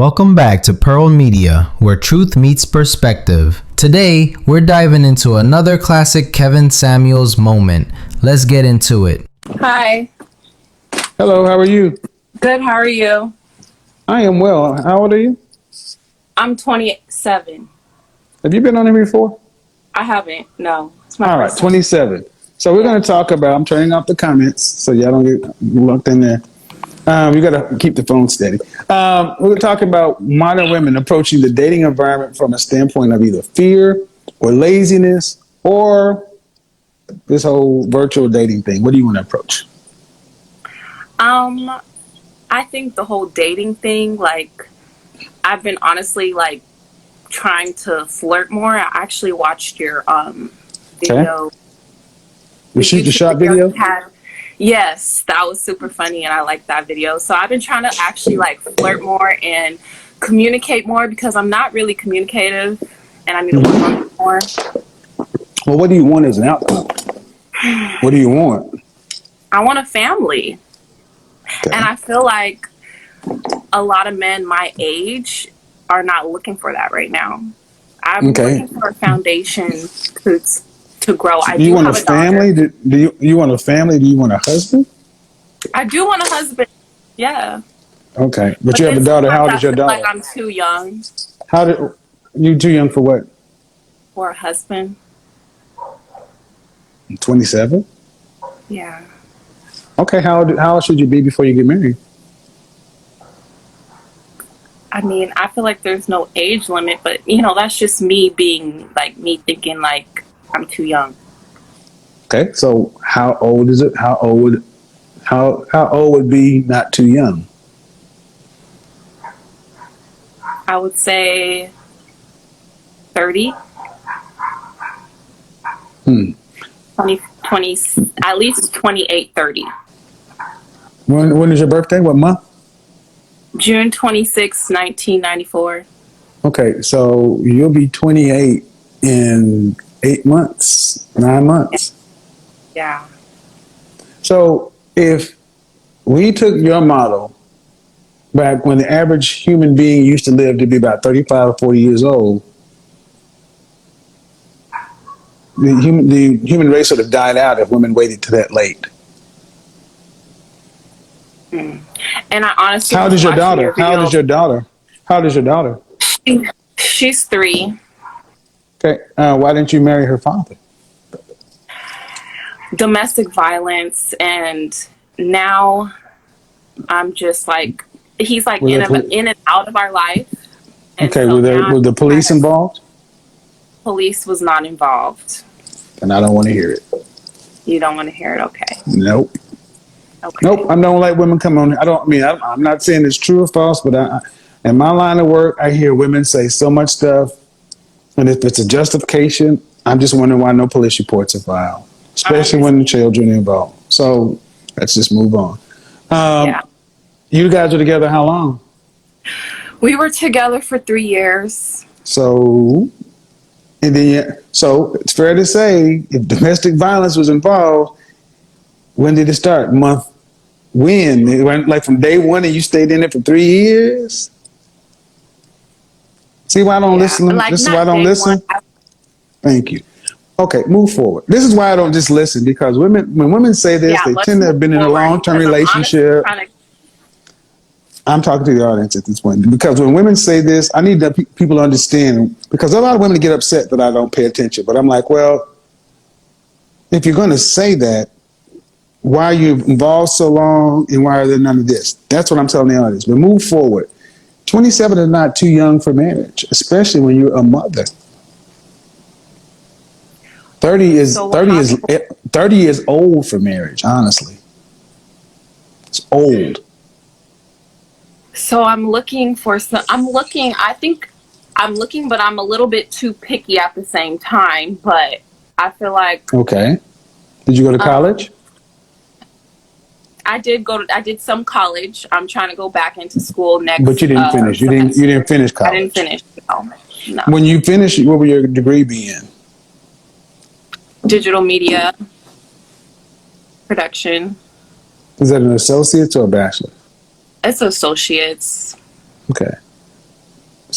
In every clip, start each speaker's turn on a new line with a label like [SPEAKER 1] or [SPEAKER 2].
[SPEAKER 1] Welcome back to Pearl Media, where truth meets perspective. Today, we're diving into another classic Kevin Samuels moment. Let's get into it.
[SPEAKER 2] Hi.
[SPEAKER 3] Hello, how are you?
[SPEAKER 2] Good, how are you?
[SPEAKER 3] I am well. How old are you?
[SPEAKER 2] I'm 27.
[SPEAKER 3] Have you been on here before?
[SPEAKER 2] I haven't, no. It's my
[SPEAKER 3] All right,
[SPEAKER 2] first time.
[SPEAKER 3] 27. So we're going to talk about, I'm turning off the comments so y'all don't get locked in there. You got to keep the phone steady. We're talking about modern women approaching the dating environment from a standpoint of either fear or laziness or this whole virtual dating thing. What do you want to approach?
[SPEAKER 2] I think the whole dating thing, I've been honestly, trying to flirt more. I actually watched your, video.
[SPEAKER 3] The shoot the
[SPEAKER 2] YouTube
[SPEAKER 3] shot
[SPEAKER 2] you
[SPEAKER 3] video?
[SPEAKER 2] had. Yes, that was super funny, and I liked that video. So I've been trying to actually, flirt more and communicate more because I'm not really communicative, and I need to work on it more.
[SPEAKER 3] Well, what do you want as an outcome? What do you want?
[SPEAKER 2] I want a family.
[SPEAKER 3] Okay.
[SPEAKER 2] And I feel like a lot of men my age are not looking for that right now. I'm looking for a foundation to grow. I do
[SPEAKER 3] want
[SPEAKER 2] have
[SPEAKER 3] a
[SPEAKER 2] a daughter.
[SPEAKER 3] family? Do you want a family? Do you want a husband?
[SPEAKER 2] I do want a husband. Yeah.
[SPEAKER 3] Okay, but you have a
[SPEAKER 2] then
[SPEAKER 3] daughter. How old
[SPEAKER 2] sometimes
[SPEAKER 3] is your
[SPEAKER 2] I feel
[SPEAKER 3] daughter?
[SPEAKER 2] like I'm too young
[SPEAKER 3] How did you too young for what?
[SPEAKER 2] for a husband.
[SPEAKER 3] 27.
[SPEAKER 2] Yeah.
[SPEAKER 3] Okay, how old should you be before you get married?
[SPEAKER 2] I mean, I feel like there's no age limit, but that's just me being me thinking I'm too young.
[SPEAKER 3] Okay, so how old is it? How old would be not too young?
[SPEAKER 2] I would say 30. 20, at least 28, 30.
[SPEAKER 3] When is your birthday? What month?
[SPEAKER 2] June 26, 1994.
[SPEAKER 3] Okay, so you'll be 28 in 8 months, 9 months.
[SPEAKER 2] Yeah.
[SPEAKER 3] So if we took your model back when the average human being used to live to be about 35 or 40 years old, the human race would have died out if women waited to that late.
[SPEAKER 2] And I honestly
[SPEAKER 3] How old is your daughter? How old is your daughter? How old is your daughter?
[SPEAKER 2] She's 3.
[SPEAKER 3] Okay. Why didn't you marry her father?
[SPEAKER 2] Domestic violence, and now I'm just he's in and out of our life. And
[SPEAKER 3] okay,
[SPEAKER 2] so
[SPEAKER 3] were the police involved?
[SPEAKER 2] Police was not involved.
[SPEAKER 3] And I don't want to hear it.
[SPEAKER 2] You don't want to hear it? Okay.
[SPEAKER 3] Nope.
[SPEAKER 2] Okay.
[SPEAKER 3] Nope. I don't like women come on. I'm not saying it's true or false, but in my line of work, I hear women say so much stuff. And if it's a justification, I'm just wondering why no police reports are filed, especially when the children are involved. So let's just move on.
[SPEAKER 2] Yeah.
[SPEAKER 3] You guys were together how long?
[SPEAKER 2] We were together for 3 years.
[SPEAKER 3] So it's fair to say if domestic violence was involved, when did it start? When? It went from day one and you stayed in it for 3 years? See why I don't listen? This is why I don't listen? Thank you. Okay, move forward. This is why I don't just listen, because when women say this, they tend to have been in a long-term relationship. I'm talking to the audience at this point, because when women say this, I need people to understand, because a lot of women get upset that I don't pay attention. But I'm like, well, if you're going to say that, why are you involved so long, and why are there none of this? That's what I'm telling the audience. But move forward. 27 is not too young for marriage, especially when you're a mother. 30 is old for marriage, honestly. It's old.
[SPEAKER 2] So I'm looking, but I'm a little bit too picky at the same time, but I feel like.
[SPEAKER 3] Okay. Did you go to college?
[SPEAKER 2] I did some college. I'm trying to go back into school next.
[SPEAKER 3] But you didn't finish. You didn't finish college.
[SPEAKER 2] I didn't finish. No.
[SPEAKER 3] When you finished, what would your degree be in?
[SPEAKER 2] Digital media production.
[SPEAKER 3] Is that an associate's or a bachelor?
[SPEAKER 2] It's associates.
[SPEAKER 3] Okay.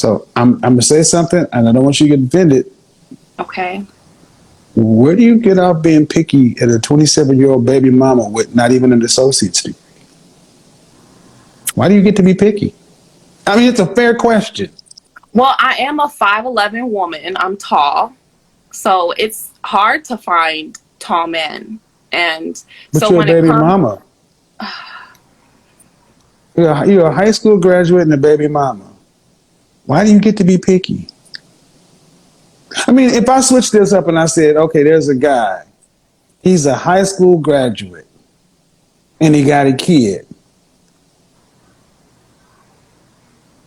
[SPEAKER 3] So I'm going to say something, and I don't want you to get offended.
[SPEAKER 2] Okay.
[SPEAKER 3] Where do you get off being picky at a 27-year-old baby mama with not even an associate's degree? Why do you get to be picky? I mean, it's a fair question.
[SPEAKER 2] Well, I am a 5'11" woman. I'm tall. So it's hard to find tall men. And
[SPEAKER 3] but
[SPEAKER 2] so
[SPEAKER 3] you're
[SPEAKER 2] when
[SPEAKER 3] a baby
[SPEAKER 2] it comes,
[SPEAKER 3] mama. You're a high school graduate and a baby mama. Why do you get to be picky? I mean, if I switch this up and I said, okay, there's a guy. He's a high school graduate and he got a kid.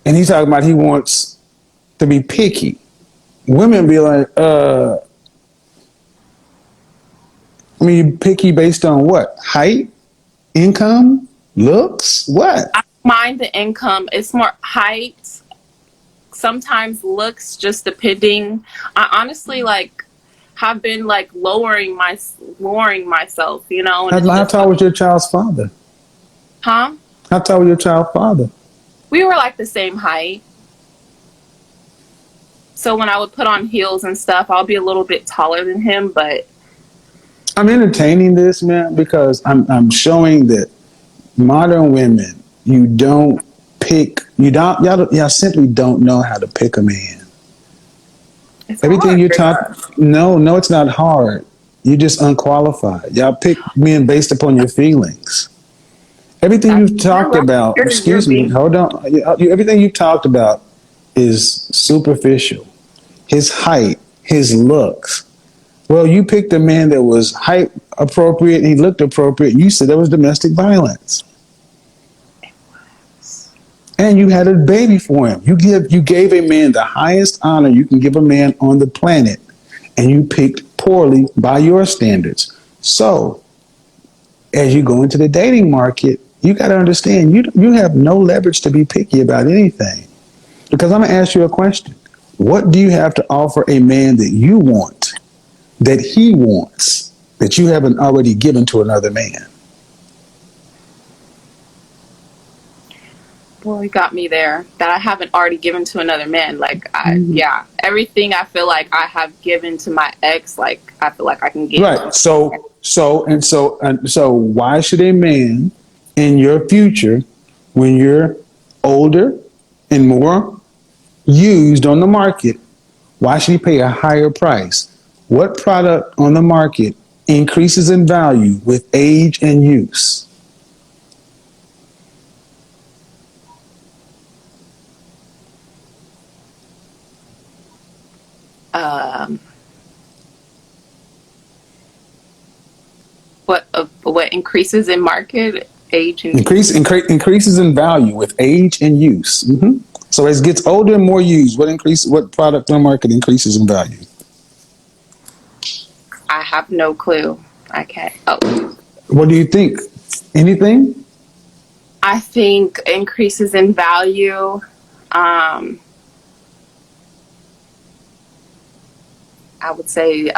[SPEAKER 3] And he's talking about he wants to be picky. Women be like, I mean, picky based on what? Height? Income? Looks? What?
[SPEAKER 2] I don't mind the income. It's more height. Sometimes looks, just depending. I honestly have been lowering myself, you know. And
[SPEAKER 3] how tall was your child's father?
[SPEAKER 2] Huh?
[SPEAKER 3] How tall was your child's father?
[SPEAKER 2] We were the same height. So when I would put on heels and stuff, I'll be a little bit taller than him, but
[SPEAKER 3] I'm entertaining this, man, because I'm showing that modern women, y'all simply don't know how to pick a man.
[SPEAKER 2] it's
[SPEAKER 3] Everything
[SPEAKER 2] hard.
[SPEAKER 3] you talk, no, it's not hard. You're just unqualified. Y'all pick men based upon your feelings. Everything you've talked about, excuse me, hold on. Everything you've talked about is superficial. His height, his looks. Well, you picked a man that was height appropriate and he looked appropriate. And you said there was domestic violence. And you had a baby for him. You gave a man the highest honor you can give a man on the planet, and you picked poorly by your standards. So, as you go into the dating market, you got to understand you have no leverage to be picky about anything. Because I'm going to ask you a question. What do you have to offer a man that you want, that he wants, that you haven't already given to another man?
[SPEAKER 2] Well, you got me there. That I haven't already given to another man. Everything I feel like I have given to my ex, I feel like I can give.
[SPEAKER 3] Right. So why should a man in your future, when you're older and more used on the market, why should he pay a higher price? What product on the market increases in value with age and use?
[SPEAKER 2] What increases in market, age and
[SPEAKER 3] increases in value with age and use. Mm-hmm. So as it gets older and more used, what product on the market increases in value?
[SPEAKER 2] I have no clue. I can't. Oh.
[SPEAKER 3] What do you think? Anything?
[SPEAKER 2] I think increases in value. I would say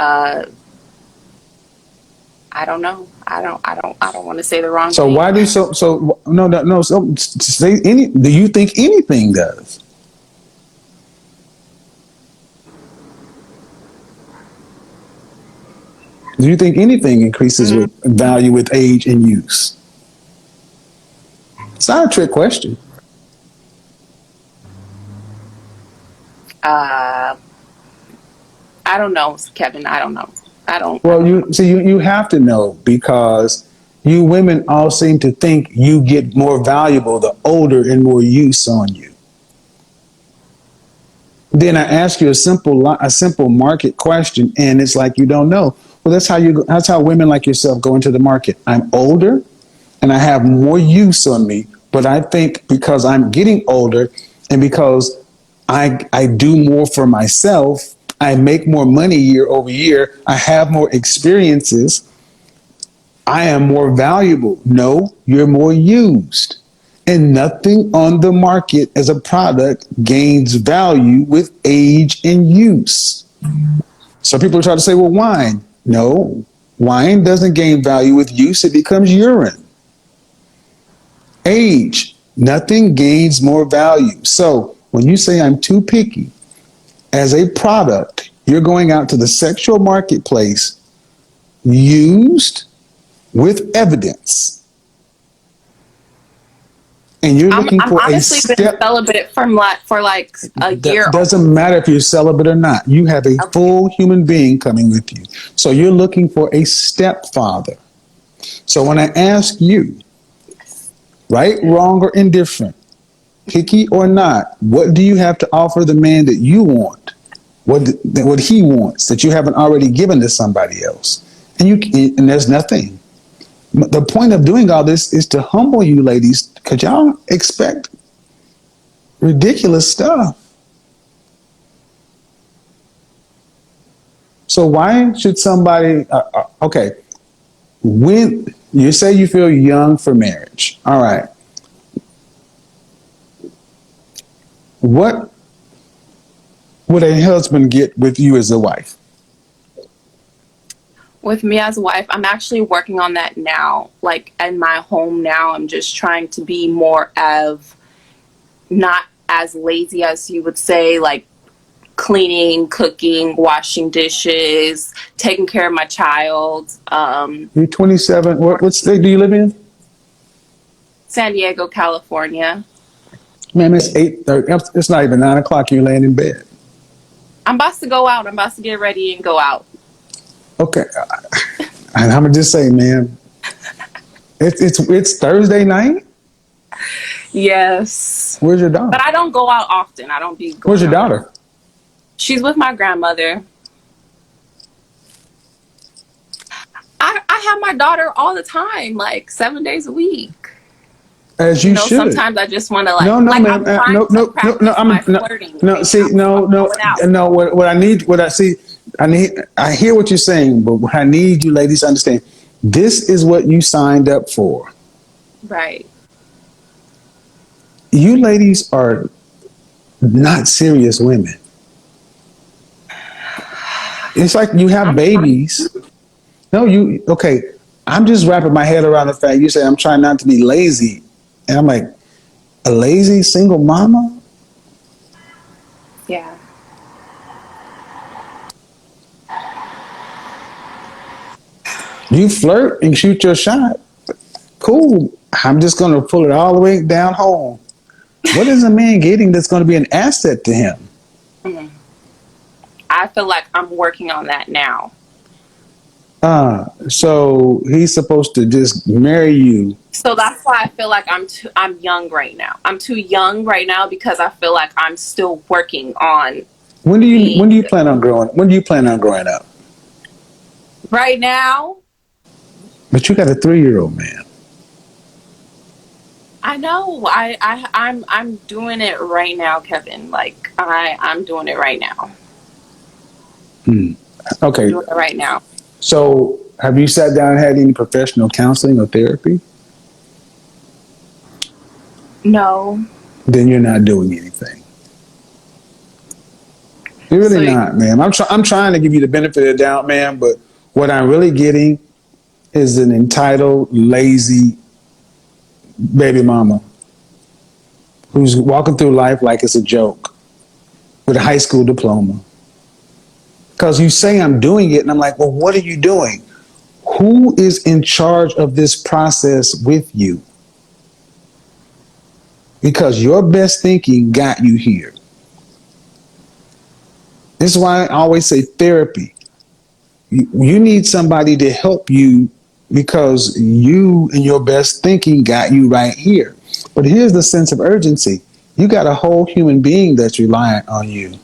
[SPEAKER 2] I don't know. I don't want to say the wrong thing.
[SPEAKER 3] Why do no say any? Do you think anything does? Do you think anything increases with value with age and use? It's not a trick question.
[SPEAKER 2] I don't know, Kevin. I don't know.
[SPEAKER 3] Well, you have to know, because you women all seem to think you get more valuable the older and more use on you. Then I ask you a simple market question, and it's like you don't know. Well, that's how women like yourself go into the market. I'm older, and I have more use on me, but I think because I'm getting older, and because I do more for myself, I make more money year over year, I have more experiences, I am more valuable. No, you're more used. And nothing on the market as a product gains value with age and use. So people try to say, well, wine. No, wine doesn't gain value with use. It becomes urine. Age, nothing gains more value. So When you say I'm too picky, as a product, you're going out to the sexual marketplace used with evidence. And you're looking
[SPEAKER 2] I'm
[SPEAKER 3] for
[SPEAKER 2] honestly been celibate for like a year.
[SPEAKER 3] Doesn't matter if you're celibate or not. You have a full human being coming with you. So you're looking for a stepfather. So when I ask you, right, wrong, or indifferent, picky or not, what do you have to offer the man that you want? What he wants that you haven't already given to somebody else? And there's nothing. The point of doing all this is to humble you ladies, because y'all expect ridiculous stuff. So why should somebody, okay, when you say you feel young for marriage, all right, what would a husband get with you as a wife?
[SPEAKER 2] With me as a wife, I'm actually working on that now. Like in my home now, I'm just trying to be more of not as lazy as you would say, like cleaning, cooking, washing dishes, taking care of my child.
[SPEAKER 3] You're 27. What state do you live in?
[SPEAKER 2] San Diego, California.
[SPEAKER 3] Man, it's 8:30. It's not even 9 o'clock. You're laying in bed.
[SPEAKER 2] I'm about to go out. I'm about to get ready and go out.
[SPEAKER 3] Okay. And I'm going to just say, man, it's Thursday night?
[SPEAKER 2] Yes.
[SPEAKER 3] Where's your daughter?
[SPEAKER 2] But I don't go out often. I don't be going
[SPEAKER 3] Where's your daughter?
[SPEAKER 2] Out. She's with my grandmother. I have my daughter all the time, like 7 days a week.
[SPEAKER 3] As you should.
[SPEAKER 2] Sometimes I just want to like.
[SPEAKER 3] No,
[SPEAKER 2] like
[SPEAKER 3] man. I hear what you're saying, but what I need you ladies to understand, this is what you signed up for.
[SPEAKER 2] Right.
[SPEAKER 3] You ladies are not serious women. It's like you have babies. No, okay. I'm just wrapping my head around the fact you say I'm trying not to be lazy. And I'm like, a lazy single mama?
[SPEAKER 2] Yeah.
[SPEAKER 3] You flirt and shoot your shot. Cool. I'm just going to pull it all the way down home. What is a man getting that's going to be an asset to him?
[SPEAKER 2] Mm-hmm. I feel like I'm working on that now.
[SPEAKER 3] So he's supposed to just marry you.
[SPEAKER 2] So that's why I feel like I'm young right now. I'm too young right now because I feel like I'm still working on.
[SPEAKER 3] When do you plan on growing up?
[SPEAKER 2] Right now.
[SPEAKER 3] But you got a 3-year-old man.
[SPEAKER 2] I know. I'm doing it right now, Kevin. Like I'm doing it right now.
[SPEAKER 3] Okay.
[SPEAKER 2] I'm doing it right now.
[SPEAKER 3] So have you sat down and had any professional counseling or therapy?
[SPEAKER 2] No.
[SPEAKER 3] Then you're not doing anything. You're really not, man. I'm trying to give you the benefit of the doubt, man, but what I'm really getting is an entitled, lazy baby mama who's walking through life like it's a joke with a high school diploma. Because you say I'm doing it, and I'm like, well, what are you doing? Who is in charge of this process with you? Because your best thinking got you here. This is why I always say therapy. You need somebody to help you because you and your best thinking got you right here. But here's the sense of urgency. You got a whole human being that's relying on you.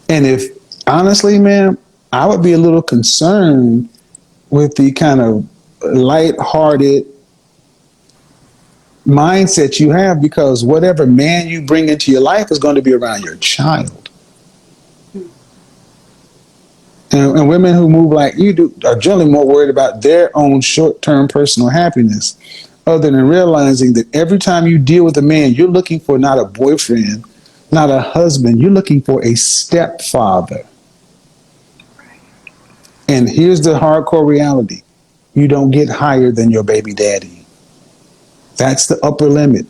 [SPEAKER 3] And if, honestly, man, I would be a little concerned with the kind of lighthearted mindset you have, because whatever man you bring into your life is going to be around your child. And women who move like you do are generally more worried about their own short-term personal happiness, other than realizing that every time you deal with a man, you're looking for not a boyfriend, not a husband, you're looking for a stepfather. And here's the hardcore reality. You don't get higher than your baby daddy. That's the upper limit.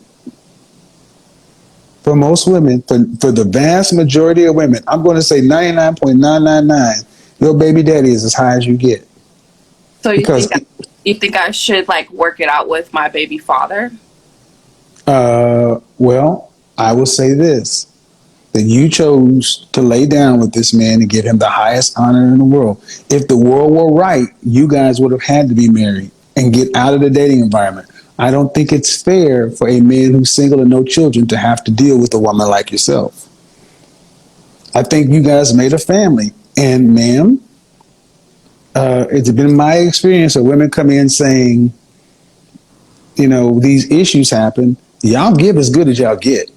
[SPEAKER 3] for most women, for the vast majority of women, I'm going to say 99.999, your baby daddy is as high as you get.
[SPEAKER 2] So you think I should like work it out with my baby father?
[SPEAKER 3] Well, I will say this, that you chose to lay down with this man and give him the highest honor in the world. If the world were right, you guys would have had to be married and get out of the dating environment. I don't think it's fair for a man who's single and no children to have to deal with a woman like yourself. I think you guys made a family. And ma'am, it's been my experience of women come in saying, you know, these issues happen. Y'all give as good as y'all get.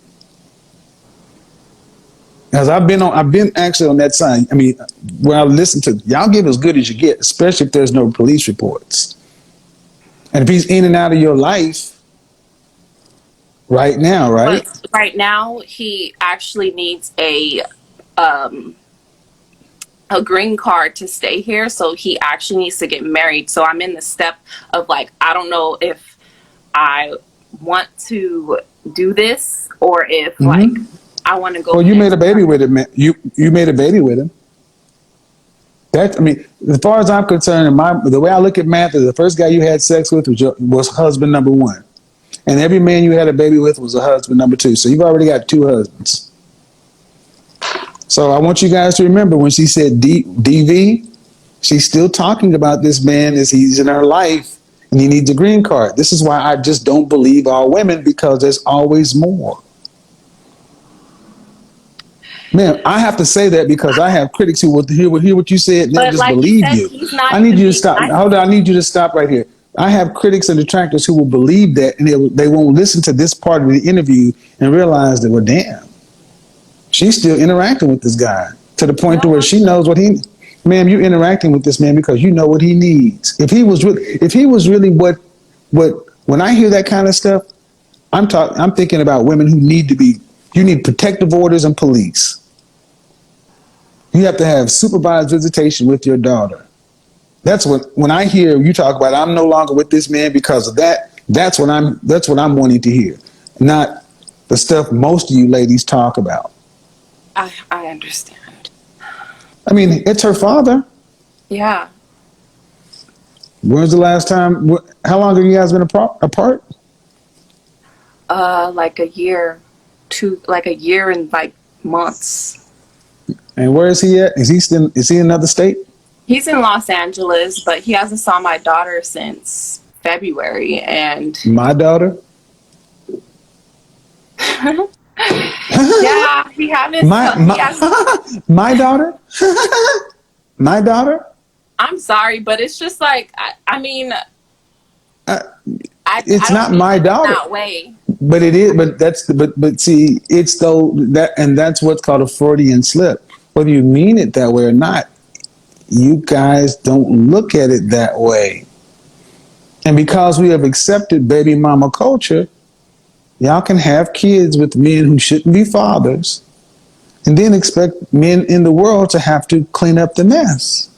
[SPEAKER 3] Because I've been actually on that side. I mean, where I listen to, y'all give as good as you get, especially if there's no police reports. And if he's in and out of your life right now, right?
[SPEAKER 2] But right now, he actually needs a green card to stay here. So he actually needs to get married. So I'm in the step of like, I don't know if I want to do this or if like I want to go.
[SPEAKER 3] Well, you made a baby with him. You made a baby with him. That, I mean, as far as I'm concerned, the way I look at math is the first guy you had sex with was husband number one. And every man you had a baby with was a husband number two. So you've already got two husbands. So I want you guys to remember when she said DV, she's still talking about this man as he's in her life and he needs a green card. This is why I just don't believe all women, because there's always more. Man, I have to say that because I have critics who will hear what you said and they'll just like believe you. I need you to stop. Hold on, I need you to stop right here. I have critics and detractors who will believe that and they won't listen to this part of the interview and realize that, well, damn, she's still interacting with this guy to the point to where she knows what he. Ma'am, you're interacting with this man because you know what he needs. If he was really what when I hear that kind of stuff, I'm thinking about women who you need protective orders and police. You have to have supervised visitation with your daughter. That's when I hear you talk about I'm no longer with this man because of that. That's what I'm wanting to hear, not the stuff most of you ladies talk about.
[SPEAKER 2] I understand.
[SPEAKER 3] I mean, it's her father.
[SPEAKER 2] Yeah.
[SPEAKER 3] When's the last time? How long have you guys been apart?
[SPEAKER 2] Like a year and like months.
[SPEAKER 3] And where is he at? Is he in another state?
[SPEAKER 2] He's in Los Angeles, but he hasn't saw my daughter since February. And
[SPEAKER 3] my daughter?
[SPEAKER 2] Yeah, he haven't.
[SPEAKER 3] My daughter? My daughter?
[SPEAKER 2] I'm sorry, but it's just like I mean,
[SPEAKER 3] it's not my daughter.
[SPEAKER 2] That way.
[SPEAKER 3] But it is. But see, it's that's what's called a Freudian slip. Whether you mean it that way or not, you guys don't look at it that way. And because we have accepted baby mama culture, y'all can have kids with men who shouldn't be fathers, and then expect men in the world to have to clean up the mess.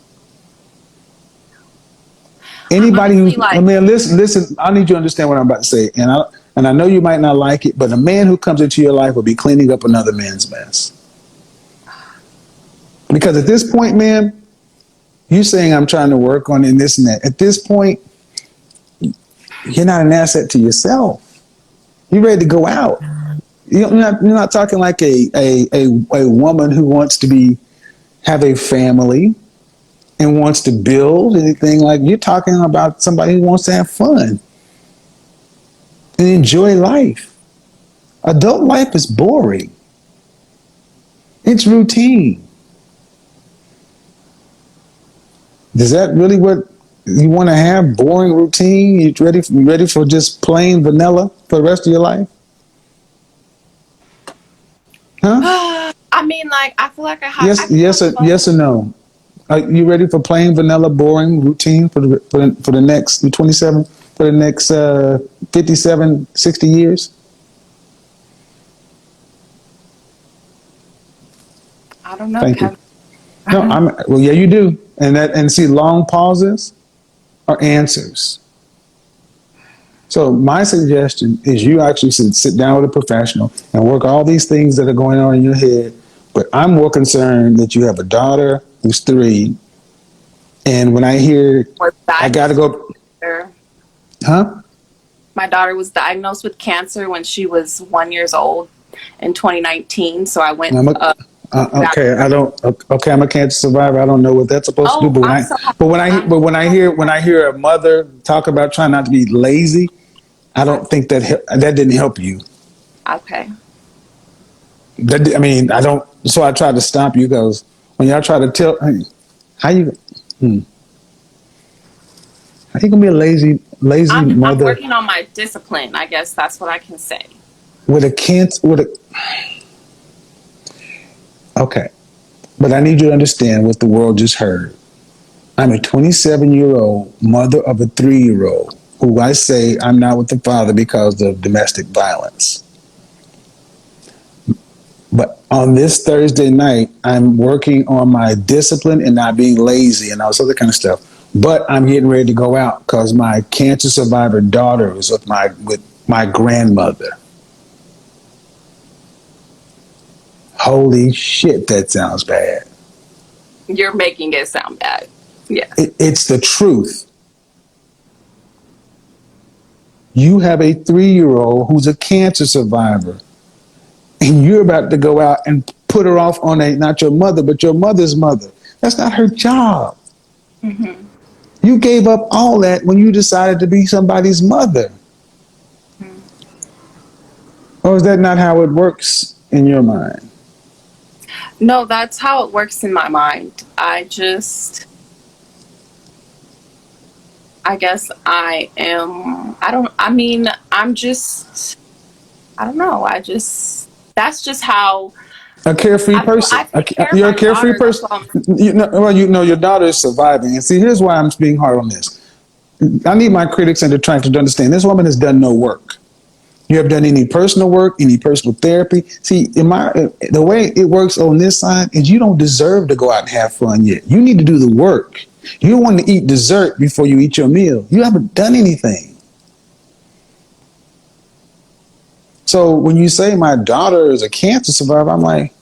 [SPEAKER 3] Anybody listen, I need you to understand what I'm about to say. And I know you might not like it, but a man who comes into your life will be cleaning up another man's mess. Because at this point, man, you saying I'm trying to work on it and this and that. At this point, you're not an asset to yourself. You're ready to go out. You're not talking like a woman who wants to have a family and wants to build anything. Like, you're talking about somebody who wants to have fun and enjoy life. Adult life is boring. It's routine. Is that really what you want to have? Boring routine? You ready for just plain vanilla for the rest of your life? Huh?
[SPEAKER 2] I mean, like, I feel like I have.
[SPEAKER 3] Yes or no? Are you ready for plain vanilla, boring routine for the next 27, for the next 57, 60 years?
[SPEAKER 2] I don't know.
[SPEAKER 3] Thank you. No, well, yeah, you do. And see, long pauses are answers. So my suggestion is you actually sit down with a professional and work all these things that are going on in your head. But I'm more concerned that you have a daughter who's 3, and when I hear I got to go, huh?
[SPEAKER 2] My daughter was diagnosed with cancer when she was 1 year old in 2019. So I went.
[SPEAKER 3] Okay, I don't. Okay, I'm a cancer survivor. I don't know what that's supposed to do. But when I hear a mother talk about trying not to be lazy, I don't think that didn't help you.
[SPEAKER 2] Okay.
[SPEAKER 3] I mean, I don't. So I tried to stop you because when y'all try to tell, how you gonna be a lazy
[SPEAKER 2] I'm
[SPEAKER 3] mother?
[SPEAKER 2] working on my discipline. I guess that's what I can say.
[SPEAKER 3] Okay, but I need you to understand what the world just heard. I'm a 27-year-old mother of a 3-year-old who I say I'm not with the father because of domestic violence. But on this Thursday night, I'm working on my discipline and not being lazy and all this other kind of stuff. But I'm getting ready to go out because my cancer survivor daughter is with my grandmother. Holy shit, that sounds bad.
[SPEAKER 2] You're making it sound bad. Yeah.
[SPEAKER 3] It's the truth. You have a 3-year-old who's a cancer survivor, and you're about to go out and put her off on not your mother, but your mother's mother. That's not her job.
[SPEAKER 2] Mm-hmm.
[SPEAKER 3] You gave up all that when you decided to be somebody's mother. Mm-hmm. Or is that not how it works in your mind?
[SPEAKER 2] No, that's how it works in my mind. I guess I am, I don't know. That's just how.
[SPEAKER 3] A carefree person. You're a carefree person. Your daughter is surviving. And see, here's why I'm being hard on this. I need my critics and detractors to understand this woman has done no work. You have done any personal work, any personal therapy. See, the way it works on this side is you don't deserve to go out and have fun yet. You need to do the work. You want to eat dessert before you eat your meal. You haven't done anything. So when you say my daughter is a cancer survivor, I'm like,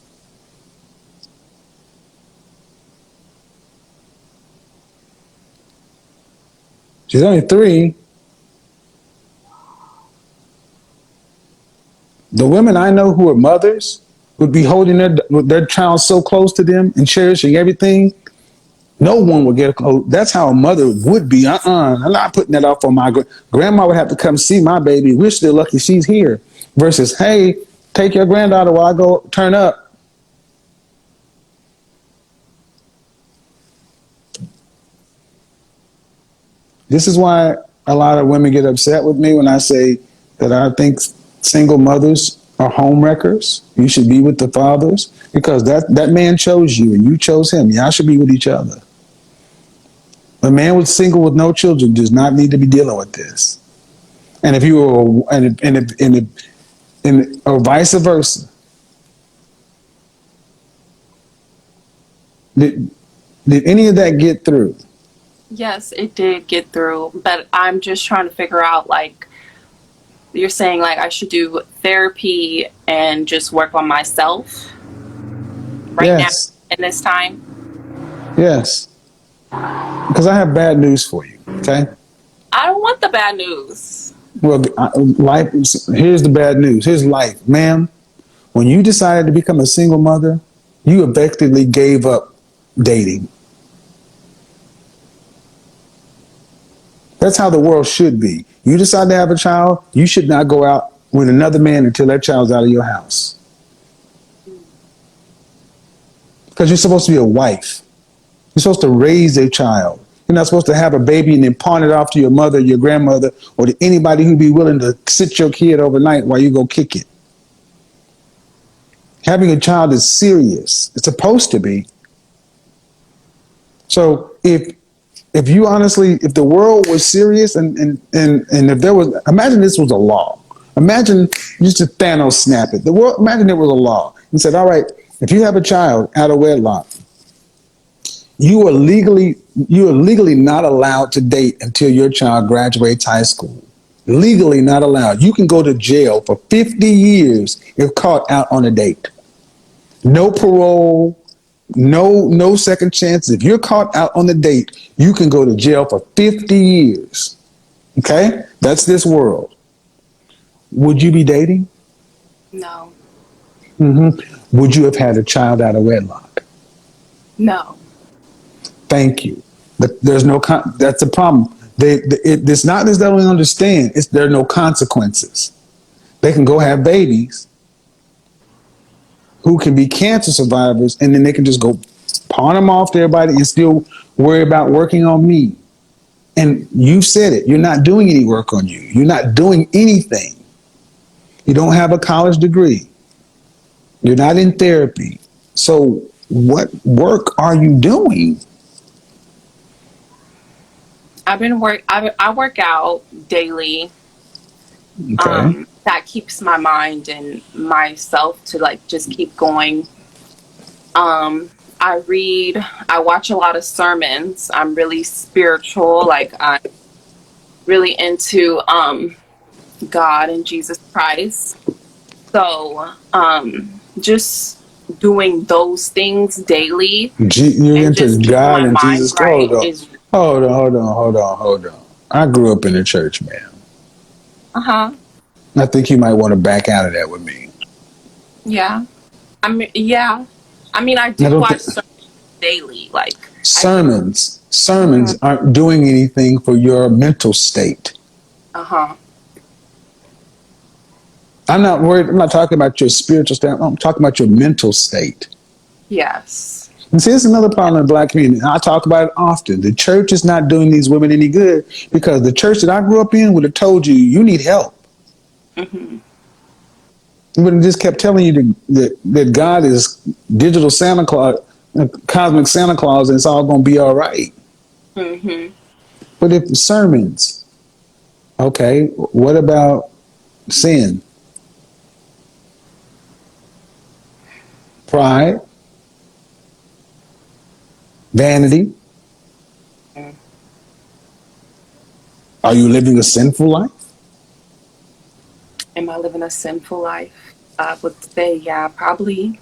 [SPEAKER 3] she's only 3. The women I know who are mothers would be holding their child so close to them and cherishing everything. No one would get close. That's how a mother would be. I'm not putting that off on my grandma. Would have to come see my baby. We're still lucky she's here. Versus, hey, take your granddaughter while I go turn up. This is why a lot of women get upset with me when I say that I think single mothers are home wreckers. You should be with the fathers because that man chose you and you chose him. Y'all should be with each other. A man with single with no children does not need to be dealing with this. And if you were, or vice versa. Did any of that get through?
[SPEAKER 2] Yes, it did get through, but I'm just trying to figure out, like, you're saying, like, I should do therapy and just work on myself now in this time?
[SPEAKER 3] Yes. Because I have bad news for you, okay?
[SPEAKER 2] I don't want the bad news.
[SPEAKER 3] Well, here's the bad news. Here's life. Ma'am, when you decided to become a single mother, you effectively gave up dating. That's how the world should be. You decide to have a child, you should not go out with another man until that child's out of your house. Because you're supposed to be a wife. You're supposed to raise a child. You're not supposed to have a baby and then pawn it off to your mother, your grandmother, or to anybody who'd be willing to sit your kid overnight while you go kick it. Having a child is serious. It's supposed to be. So if the world was serious and if there was, imagine this was a law. Imagine just to Thanos snap it. Imagine it was a law and said, all right, if you have a child out of wedlock, you are legally not allowed to date until your child graduates high school. Legally not allowed. You can go to jail for 50 years if caught out on a date. No parole, no second chance. If you're caught out on a date, you can go to jail for 50 years. Okay? That's this world. Would you be dating?
[SPEAKER 2] No.
[SPEAKER 3] Mm-hmm. Would you have had a child out of wedlock?
[SPEAKER 2] No.
[SPEAKER 3] Thank you. There's no that's the problem. It's not that they don't understand. It's there are no consequences. They can go have babies who can be cancer survivors, and then they can just go pawn them off to everybody and still worry about working on me. And you said it. You're not doing any work on you. You're not doing anything. You don't have a college degree. You're not in therapy. So what work are you doing?
[SPEAKER 2] I work out daily.
[SPEAKER 3] Okay.
[SPEAKER 2] That keeps my mind and myself to like just keep going. I read, I watch a lot of sermons. I'm really spiritual. Like I'm really into God and Jesus Christ. So just doing those things daily.
[SPEAKER 3] You're into God and Jesus.
[SPEAKER 2] Right
[SPEAKER 3] Hold on. I grew up in the church, man. I think you might want to back out of that with me.
[SPEAKER 2] Yeah. I mean, I do watch sermons daily. Like
[SPEAKER 3] sermons aren't doing anything for your mental state. I'm not worried. I'm not talking about your spiritual state. I'm talking about your mental state.
[SPEAKER 2] Yes.
[SPEAKER 3] And see, this is another problem in the Black community. I talk about it often. The church is not doing these women any good because the church that I grew up in would have told you need help.
[SPEAKER 2] Mm-hmm.
[SPEAKER 3] It would have just kept telling you that God is digital Santa Claus, cosmic Santa Claus, and it's all going to be all right.
[SPEAKER 2] Mm-hmm.
[SPEAKER 3] But if the sermons, okay, what about sin? Pride? Vanity? Are you living a sinful life?
[SPEAKER 2] Am I living a sinful life? I would say, yeah, probably.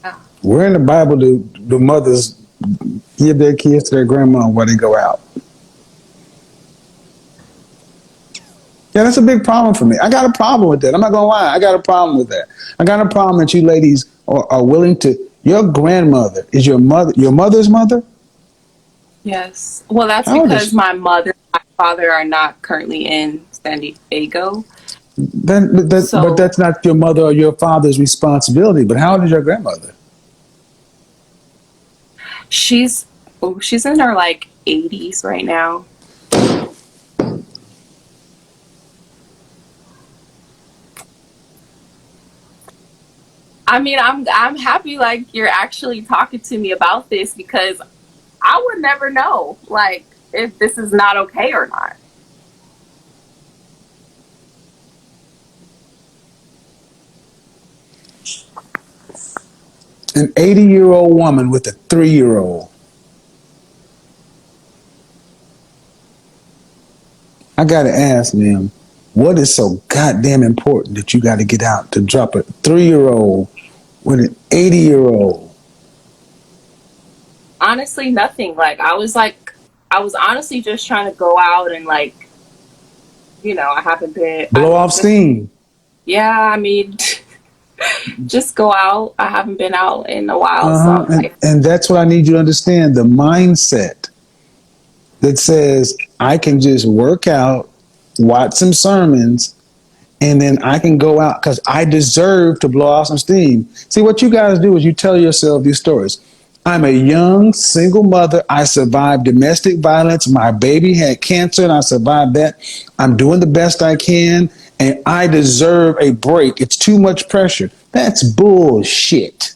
[SPEAKER 2] Yeah.
[SPEAKER 3] Where in the Bible do mothers give their kids to their grandma while they go out? Yeah, that's a big problem for me. I got a problem with that. I'm not going to lie. I got a problem with that. I got a problem that you ladies are willing to. Your grandmother is your mother's mother?
[SPEAKER 2] Yes. Well, that's because my mother and my father are not currently in San Diego.
[SPEAKER 3] But that's not your mother or your father's responsibility. But how old is your grandmother?
[SPEAKER 2] She's in her like 80s right now. I mean, I'm happy like you're actually talking to me about this because I would never know like if this is not okay or not.
[SPEAKER 3] An 80-year-old woman with a 3-year-old. I got to ask them, what is so goddamn important that you got to get out to drop a 3-year-old with an 80-year-old?
[SPEAKER 2] Honestly, nothing. Like I was honestly just trying to go out and like, I haven't been
[SPEAKER 3] blow off steam.
[SPEAKER 2] Yeah, I mean, just go out. I haven't been out in a while. So
[SPEAKER 3] and that's what I need you to understand. The mindset that says I can just work out, watch some sermons, and then I can go out because I deserve to blow off some steam. See, what you guys do is you tell yourself these stories. I'm a young single mother. I survived domestic violence. My baby had cancer and I survived that. I'm doing the best I can and I deserve a break. It's too much pressure. That's bullshit.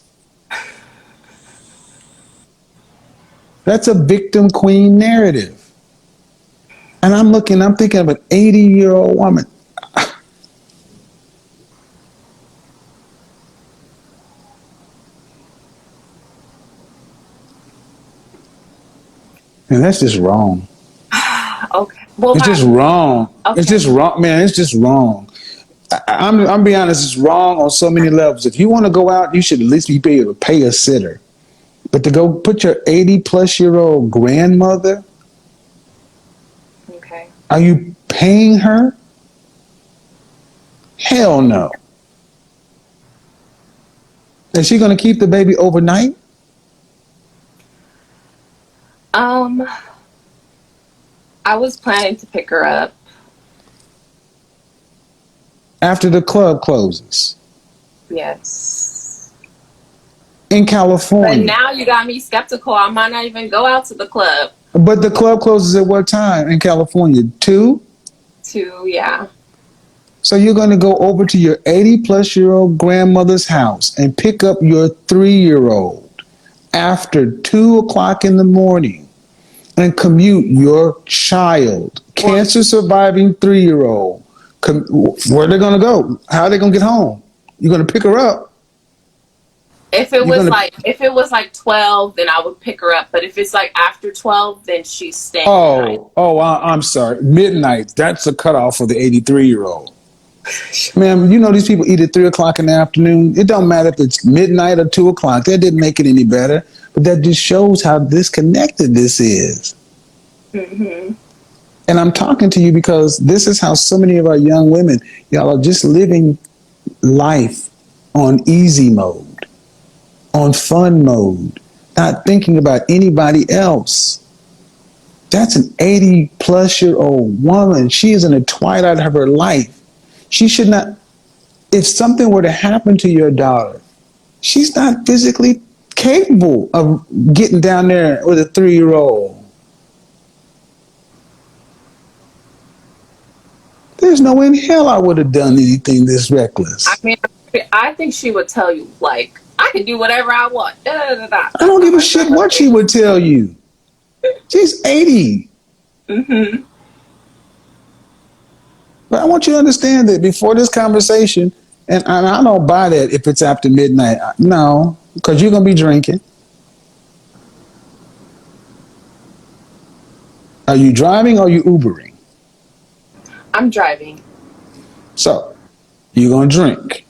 [SPEAKER 3] That's a victim queen narrative. And I'm thinking of an 80-year-old woman. And that's just wrong.
[SPEAKER 2] Okay. Well,
[SPEAKER 3] it's just wrong. Okay. It's just wrong, man. It's just wrong. I'm being honest. It's wrong on so many levels. If you want to go out, you should at least be able to pay a sitter. But to go put your 80-plus-year-old grandmother,
[SPEAKER 2] okay,
[SPEAKER 3] are you paying her? Hell no. Is she going to keep the baby overnight?
[SPEAKER 2] I was planning to pick her up
[SPEAKER 3] after the club closes.
[SPEAKER 2] Yes.
[SPEAKER 3] In California.
[SPEAKER 2] But now you got me skeptical. I might not even go out to the club.
[SPEAKER 3] But the club closes at what time in California? 2?
[SPEAKER 2] 2, yeah.
[SPEAKER 3] So you're going to go over to your 80-plus-year-old grandmother's house and pick up your 3-year-old after 2 o'clock in the morning and commute your child, cancer-surviving 3-year-old. Where are they going to go? How are they going to get home? You're going to pick her up.
[SPEAKER 2] If it was like 12, then I would pick her up. But if it's like after 12, then she's staying.
[SPEAKER 3] I'm sorry. Midnight. That's a cutoff for the 83-year-old. Ma'am, you know these people eat at 3 o'clock in the afternoon. It don't matter if it's midnight or 2 o'clock. That didn't make it any better. But that just shows how disconnected this is.
[SPEAKER 2] Mm-hmm.
[SPEAKER 3] And I'm talking to you because this is how so many of our young women, y'all are just living life on easy mode, on fun mode, not thinking about anybody else. That's an 80-plus-year-old woman. She is in the twilight of her life. She should not, if something were to happen to your daughter, she's not physically capable of getting down there with a 3-year-old. There's no way in hell I would have done anything this reckless.
[SPEAKER 2] I mean, I think she would tell you, like, I can do whatever I want.
[SPEAKER 3] I don't give a shit what she would tell you. She's 80.
[SPEAKER 2] Mm-hmm.
[SPEAKER 3] But I want you to understand that before this conversation, and I don't buy that if it's after midnight. No, because you're going to be drinking. Are you driving or are you Ubering?
[SPEAKER 2] I'm driving.
[SPEAKER 3] So, you're going to drink.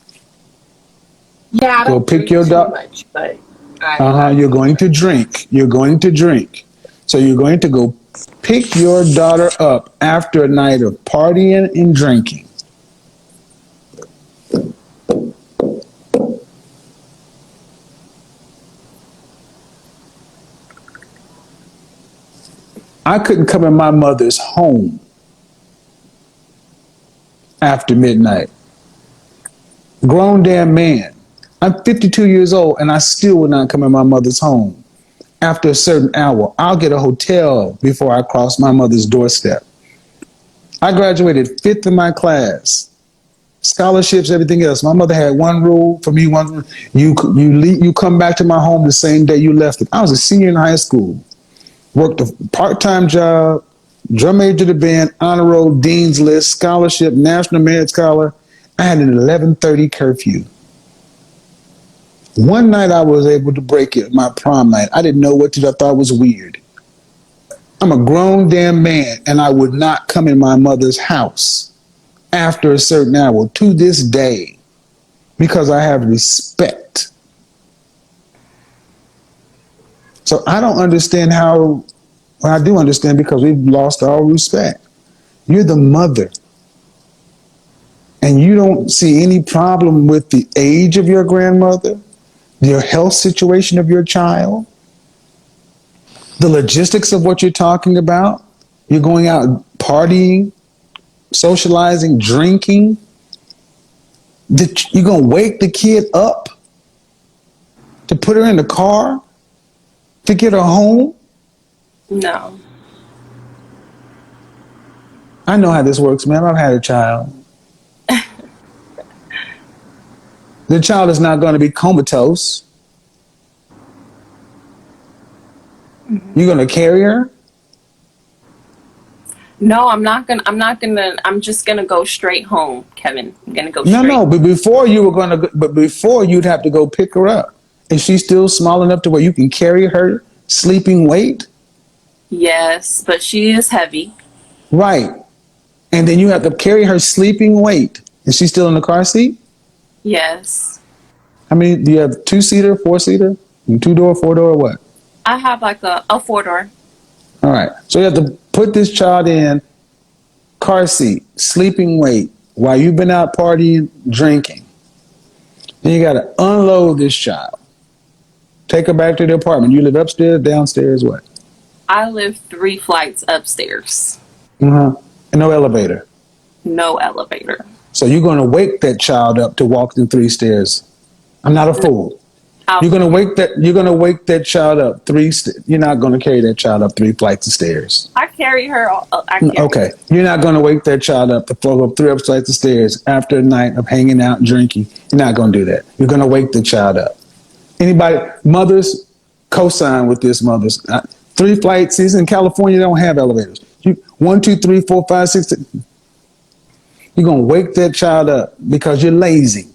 [SPEAKER 2] Yeah, I don't drink too much, but...
[SPEAKER 3] You're going to drink. You're going to drink. So you're going to go pick your daughter up after a night of partying and drinking. I couldn't come in my mother's home after midnight. Grown damn man. I'm 52 years old and I still would not come in my mother's home after a certain hour. I'll get a hotel before I cross my mother's doorstep. I graduated 5th in my class. Scholarships, everything else. My mother had one rule for me. You come back to my home the same day you left it. I was a senior in high school. Worked a part-time job, drum major to the band, honor roll, dean's list, scholarship, national merit scholar. I had an 11:30 curfew. One night I was able to break it, my prom night. I didn't know what to do. I thought it was weird. I'm a grown damn man and I would not come in my mother's house after a certain hour to this day because I have respect. So I don't understand how, well, I do understand because we've lost all respect. You're the mother. And you don't see any problem with the age of your grandmother, your health situation of your child, the logistics of what you're talking about. You're going out partying, socializing, drinking. You're going to wake the kid up to put her in the car to get her home?
[SPEAKER 2] No.
[SPEAKER 3] I know how this works, man. I've had a child. The child is not going to be comatose. You're going to carry her?
[SPEAKER 2] No, I'm just gonna go straight home, Kevin. I'm gonna go straight.
[SPEAKER 3] No, but before you'd have to go pick her up. Is she still small enough to where you can carry her sleeping weight?
[SPEAKER 2] Yes, but she is heavy.
[SPEAKER 3] Right. And then you have to carry her sleeping weight. Is she still in the car seat?
[SPEAKER 2] Yes.
[SPEAKER 3] I mean, do you have 2-seater, 4-seater, 2-door, 4-door, or what?
[SPEAKER 2] I have like a 4-door.
[SPEAKER 3] All right. So you have to put this child in car seat, sleeping weight, while you've been out partying, drinking. Then you got to unload this child. Take her back to the apartment. You live upstairs, downstairs, what?
[SPEAKER 2] I live 3 flights upstairs.
[SPEAKER 3] And no elevator.
[SPEAKER 2] No elevator.
[SPEAKER 3] So you're going to wake that child up to walk the 3 stairs. I'm not a fool. You're going to wake that child up 3. You're not going to carry that child up 3 flights of stairs.
[SPEAKER 2] I carry her.
[SPEAKER 3] Okay. You're not going to wake that child up to go up 3 flights of stairs after a night of hanging out and drinking. You're not going to do that. You're going to wake the child up. Anybody, mothers, co-sign with this, mothers. 3 flights in California, they don't have elevators. 1, 2, 3, 4, 5, 6. You're going to wake that child up because you're lazy.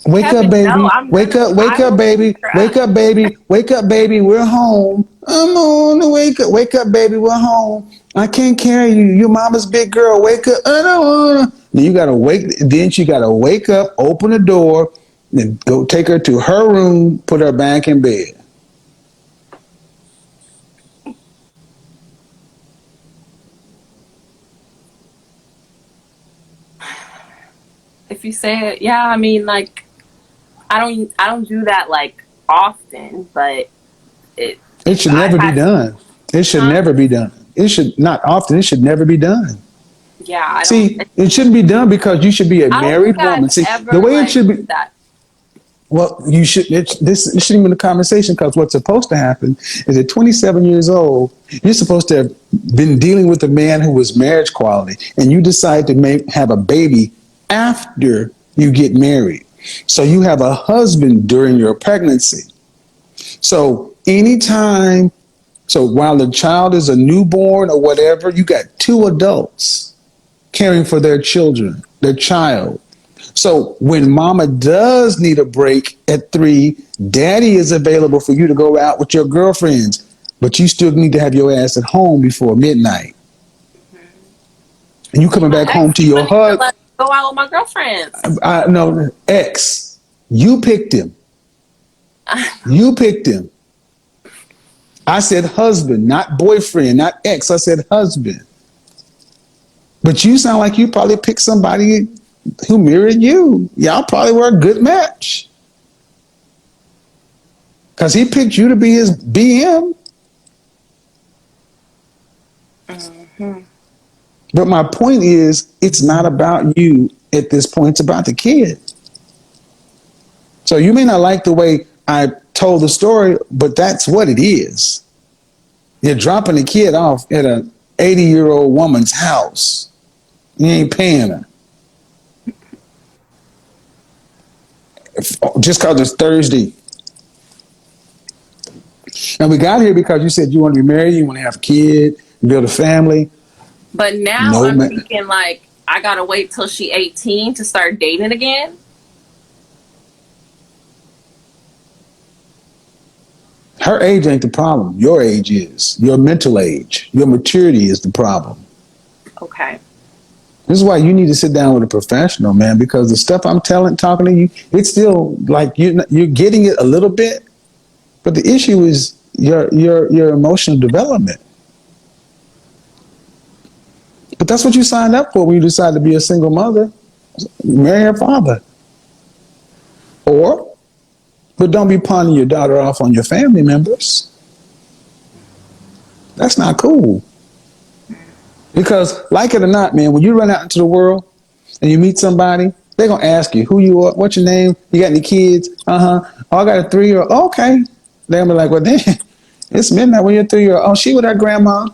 [SPEAKER 3] Wake up, baby. Wake up, baby. Wake up, baby. Wake up, baby. We're home. I'm on the wake up. Wake up, baby. We're home. I can't carry you. Your mama's big girl. Wake up. I don't wanna. Then you gotta wake. Then she gotta wake up, open the door, then go take her to her room, put her back in bed.
[SPEAKER 2] If you say it, yeah. I mean, like, I don't do that like often, but it
[SPEAKER 3] should never be done. It should never be done. It should not often. It should never be done.
[SPEAKER 2] Yeah.
[SPEAKER 3] It shouldn't be done because you should be a married woman. See, the way it should be.
[SPEAKER 2] That.
[SPEAKER 3] Well, you should. This shouldn't be the conversation because what's supposed to happen is at 27 years old, you're supposed to have been dealing with a man who was marriage quality, and you decide to have a baby after you get married. So you have a husband during your pregnancy. So while the child is a newborn or whatever, you got 2 adults caring for their child. So when mama does need a break at 3, daddy is available for you to go out with your girlfriends, but you still need to have your ass at home before midnight. And you coming back home to your husband.
[SPEAKER 2] Go out with my girlfriends.
[SPEAKER 3] No, ex. You picked him. You picked him. I said husband, not boyfriend, not ex. I said husband. But you sound like you probably picked somebody who mirrored you. Y'all probably were a good match. Because he picked you to be his BM. Mm-hmm. But my point is, it's not about you at this point. It's about the kid. So you may not like the way I told the story, but that's what it is. You're dropping the kid off at an 80-year-old woman's house. You ain't paying her. Just because it's Thursday. And we got here because you said you want to be married, you want to have a kid, build a family.
[SPEAKER 2] But now I'm thinking like, I got to wait till she's 18 to start dating again.
[SPEAKER 3] Her age ain't the problem. Your age is. Your mental age. Your maturity is the problem.
[SPEAKER 2] Okay.
[SPEAKER 3] This is why you need to sit down with a professional, man, because the stuff I'm talking to you, it's still like you're getting it a little bit, but the issue is your emotional development. But that's what you signed up for when you decided to be a single mother. Marry her father. But don't be pawning your daughter off on your family members. That's not cool. Because, like it or not, man, when you run out into the world and you meet somebody, they're going to ask you who you are, what's your name, you got any kids? Oh, I got a 3-year-old. Oh, okay. They're going to be like, well, then, it's midnight when you're a 3-year-old. Oh, she with her grandma.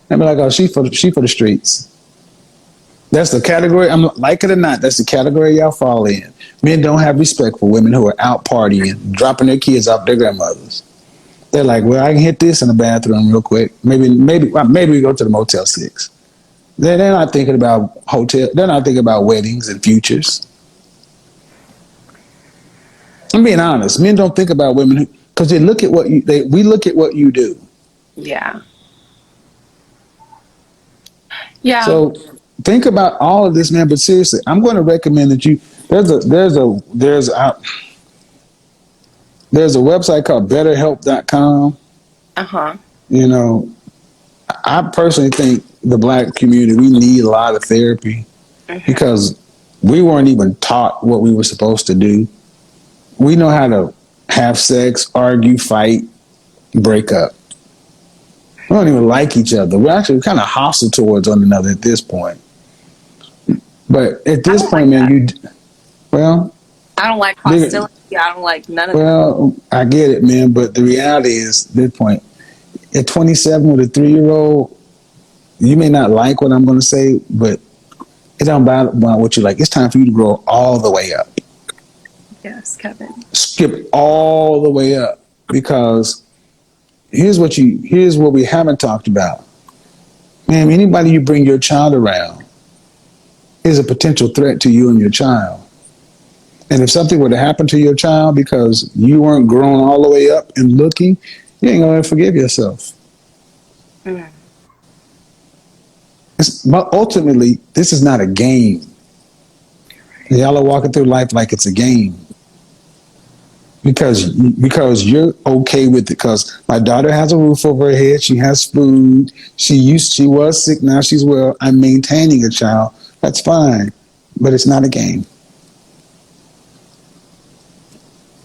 [SPEAKER 3] They'll be like, oh, she for the streets. That's the category, I'm like it or not, that's the category y'all fall in. Men don't have respect for women who are out partying, dropping their kids off their grandmothers. They're like, well, I can hit this in the bathroom real quick. Maybe we go to the Motel 6. They're not thinking about they're not thinking about weddings and futures. I'm being honest. Men don't think about women because they look at we look at what you do.
[SPEAKER 2] Yeah. Yeah.
[SPEAKER 3] So think about all of this, man. But seriously, I'm going to recommend that you. There's a website called BetterHelp.com. You know, I personally think the Black community, we need a lot of therapy because we weren't even taught what we were supposed to do. We know how to have sex, argue, fight, break up. We don't even like each other. We're actually kind of hostile towards one another at this point. But at this point, man,
[SPEAKER 2] I don't like hostility. I don't like none of that.
[SPEAKER 3] Well, I get it, man. But the reality is, at this point, at 27 with a 3-year-old, you may not like what I'm going to say, but it don't matter what you like. It's time for you to grow all the way up.
[SPEAKER 2] Yes, Kevin.
[SPEAKER 3] Skip all the way up, because here's what we haven't talked about. Man, anybody you bring your child around is a potential threat to you and your child. And if something were to happen to your child because you weren't grown all the way up and looking, you ain't going to forgive yourself. But ultimately, this is not a game. Y'all are walking through life like it's a game. Because you're okay with it. Because my daughter has a roof over her head. She has food. She was sick. Now she's well. I'm maintaining a child. That's fine. But it's not a game.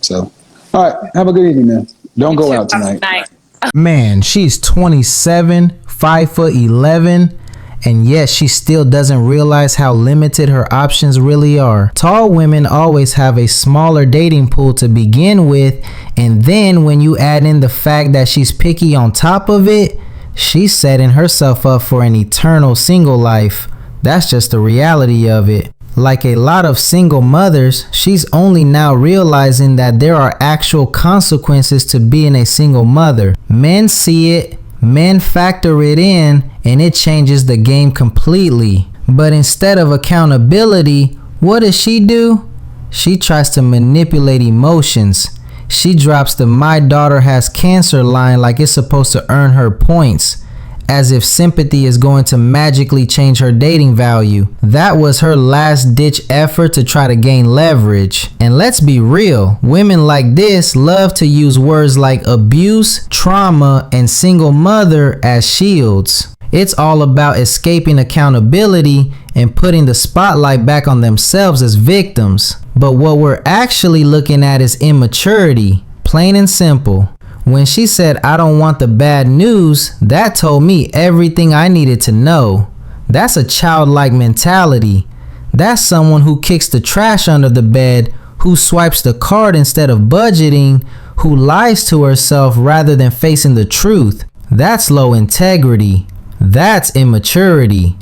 [SPEAKER 3] So, all right. Have a good evening, man. Don't go out tonight.
[SPEAKER 1] Man, she's 27, 5'11", and yet she still doesn't realize how limited her options really are. Tall women always have a smaller dating pool to begin with, and then when you add in the fact that she's picky on top of it, she's setting herself up for an eternal single life. That's just the reality of it. Like a lot of single mothers, she's only now realizing that there are actual consequences to being a single mother. Men see it, men factor it in, and it changes the game completely. But instead of accountability, what does she do? She tries to manipulate emotions. She drops the "my daughter has cancer" line like it's supposed to earn her points, as if sympathy is going to magically change her dating value. That was her last-ditch effort to try to gain leverage. And let's be real, women like this love to use words like abuse, trauma, and single mother as shields. It's all about escaping accountability and putting the spotlight back on themselves as victims. But what we're actually looking at is immaturity, plain and simple. When she said, "I don't want the bad news," that told me everything I needed to know. That's a childlike mentality. That's someone who kicks the trash under the bed, who swipes the card instead of budgeting, who lies to herself rather than facing the truth. That's low integrity. That's immaturity.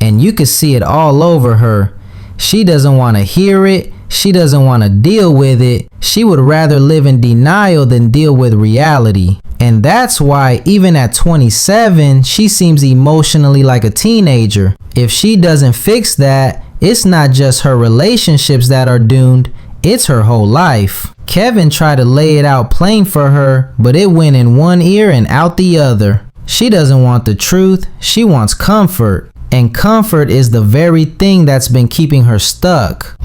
[SPEAKER 1] And you can see it all over her. She doesn't want to hear it. She doesn't want to deal with it. She would rather live in denial than deal with reality. And that's why even at 27, she seems emotionally like a teenager. If she doesn't fix that, it's not just her relationships that are doomed, it's her whole life. Kevin tried to lay it out plain for her, but it went in one ear and out the other. She doesn't want the truth, she wants comfort. And comfort is the very thing that's been keeping her stuck.